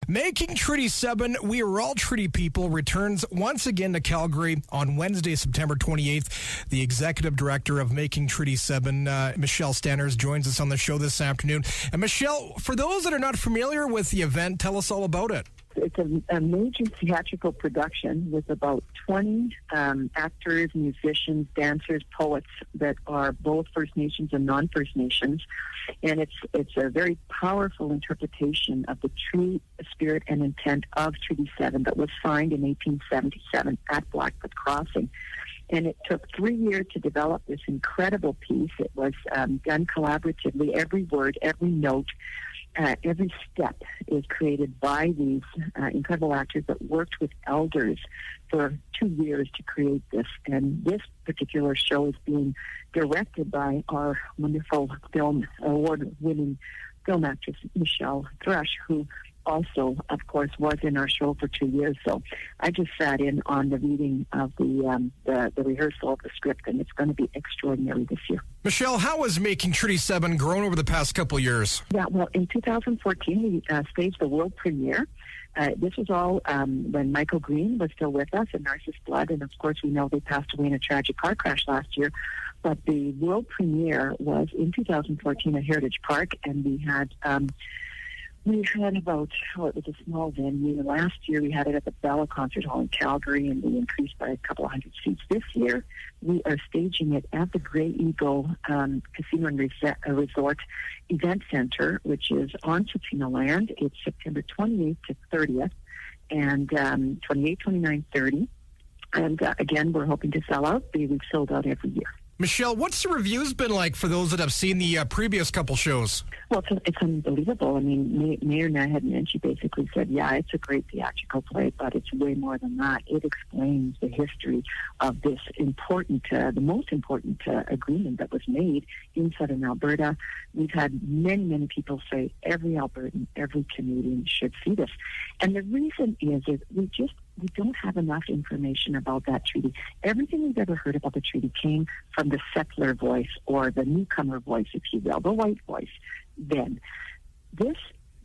Making Treaty 7, We Are All Treaty People, returns once again to Calgary on Wednesday, September 28th. The executive director of Making Treaty 7, Michelle Stanners, joins us on the show this afternoon. And Michelle, for those that are not familiar with the event, tell us all about it. It's a major theatrical production with about 20 actors, musicians, dancers, poets that are both First Nations and non-First Nations. And it's a very powerful interpretation of the true spirit and intent of Treaty 7 that was signed in 1877 at Blackfoot Crossing. And it took 3 years to develop this incredible piece. It was done collaboratively. Every word, every note, every step is created by these incredible actors that worked with elders for 2 years to create this. And this particular show is being directed by our wonderful award-winning film actress, Michelle Thrush, who also, of course, was in our show for 2 years. So I just sat in on the reading of the rehearsal of the script, and it's going to be extraordinary this year. Michelle, how has Making Treaty 7 grown over the past couple years? Yeah, well, in 2014, we staged the world premiere. This was all when Michael Green was still with us in Narcissus Blood, and of course we know they passed away in a tragic car crash last year. But the world premiere was in 2014 at Heritage Park, and we had about, it was a small venue. Last year we had it at the Bella Concert Hall in Calgary, and we increased by a couple of hundred seats. This year we are staging it at the Grey Eagle Casino and Resort Event Center, which is on Tsutsina Land. It's September 28th to 30th, and 28, 29, 30. And again, we're hoping to sell out. We've sold out every year. Michelle, what's the reviews been like for those that have seen the previous couple shows? Well, it's unbelievable. I mean, Mayor Naheed and she basically said, yeah, it's a great theatrical play, but it's way more than that. It explains the history of this important, the most important agreement that was made in Southern Alberta. We've had many, many people say every Albertan, every Canadian should see this. And the reason is we don't have enough information about that treaty. Everything we've ever heard about the treaty came from the settler voice, or the newcomer voice, if you will, the white voice. Then this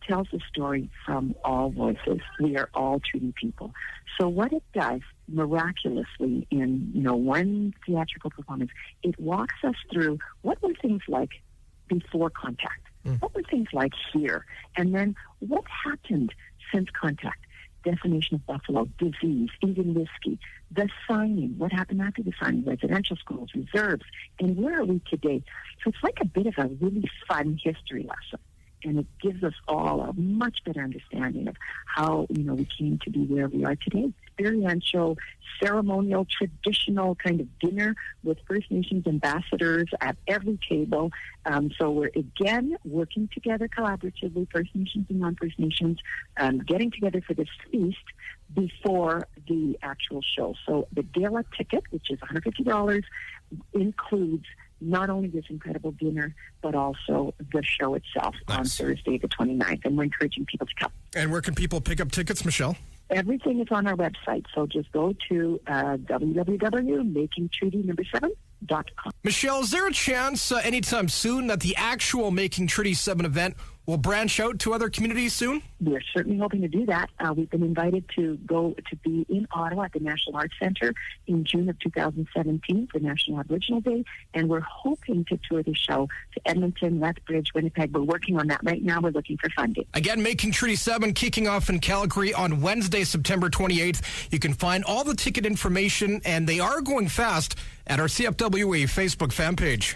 tells the story from all voices. We are all treaty people. So what it does miraculously in one theatrical performance, it walks us through what were things like before contact, what were things like here, and then what happened since contact. Definition of buffalo, disease, Indian whiskey, the signing, what happened after the signing, residential schools, reserves, and where are we today? So it's like a bit of a really fun history lesson, and it gives us all a much better understanding of how, we came to be where we are today. Experiential, ceremonial, traditional kind of dinner with First Nations ambassadors at every table. So we're, again, working together collaboratively, First Nations and non-First Nations, getting together for this feast before the actual show. So the gala ticket, which is $150, includes not only this incredible dinner, but also the show itself on Thursday the 29th. And we're encouraging people to come. And where can people pick up tickets, Michelle? Everything is on our website, so just go to www.makingtreaty7.com. Michelle, is there a chance anytime soon that the actual Making Treaty 7 event will branch out to other communities soon? We're certainly hoping to do that. We've been invited to go to be in Ottawa at the National Arts Centre in June of 2017 for National Aboriginal Day, and we're hoping to tour the show to Edmonton, Lethbridge, Winnipeg. We're working on that right now. We're looking for funding. Again, Making Treaty 7 kicking off in Calgary on Wednesday, September 28th. You can find all the ticket information, and they are going fast, at our CFWA Facebook fan page.